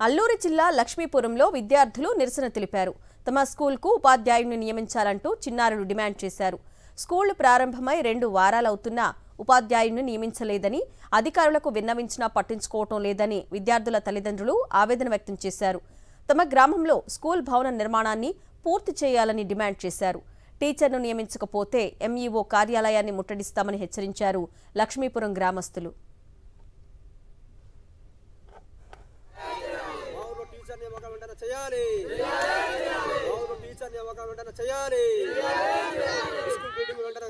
అల్లూరి జిల్లా లక్ష్మీపురంలో విద్యార్థులు నిరసన తెలిపారు. తమ స్కూల్కు ఉపాధ్యాయుడిని నియమించాలంటూ చిన్నారులు డిమాండ్ చేశారు. స్కూల్ ప్రారంభమై 2 వారాలవుతున్నా ఉపాధ్యాయుడిని నియమించలేదని, అధికారులకు విన్నవించినా పట్టించుకోవటం లేదని విద్యార్థుల తల్లిదండ్రులు ఆవేదన వ్యక్తం చేశారు. తమ గ్రామంలో స్కూల్ భవన నిర్మాణాన్ని పూర్తి చేయాలని డిమాండ్ చేశారు. టీచర్ను నియమించకపోతే ఎంఈఓ కార్యాలయాన్ని ముట్టడిస్తామని హెచ్చరించారు లక్ష్మీపురం గ్రామస్తులు.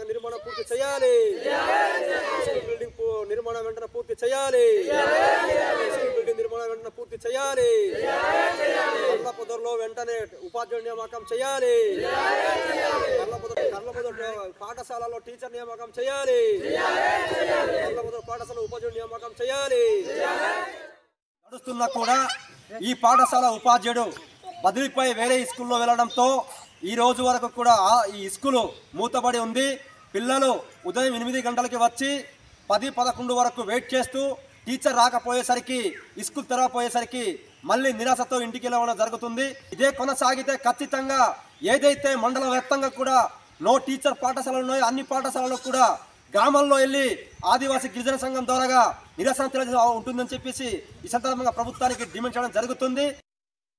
నిర్మాణం పూర్తి చేయాలి. బిల్డింగ్ నిర్మాణం వెంటనే పూర్తి చేయాలి. బిల్డింగ్ నిర్మాణం వెంటనే పూర్తి చేయాలి. కర్లపొదరులో వెంటనే ఉపాధ్యాయుడి నియామకం చేయాలి. కర్లపొదరు పాఠశాలలో టీచర్ నియామకం చేయాలి. కర్లపొదరు పాఠశాల ఉపాధ్యాయుడి నియామకం చేయాలి. నడుస్తున్నా కూడా ఈ పాఠశాల ఉపాధ్యాయుడు బదిలీపై వేరే స్కూల్లో వెళ్లడంతో ఈ రోజు వరకు కూడా ఈ స్కూలు మూతబడి ఉంది. పిల్లలు ఉదయం 8 గంటలకి వచ్చి 10-11 వరకు వెయిట్ చేస్తూ టీచర్ రాకపోయేసరికి స్కూల్ తెరవపోయేసరికి మళ్ళీ నిరాశతో ఇంటికి వెళ్ళడం జరుగుతుంది. ఇదే కొనసాగితే ఖచ్చితంగా ఏదైతే మండల వ్యాప్తంగా కూడా నో టీచర్ పాఠశాలలు ఉన్నాయో అన్ని పాఠశాలలో కూడా గ్రామాల్లో వెళ్ళి ఆదివాసీ గిరిజన సంఘం ద్వారా నిరసన ఉంటుందని చెప్పేసి ఈ సందర్భంగా ప్రభుత్వానికి డిమాండ్ చేయడం జరుగుతుంది.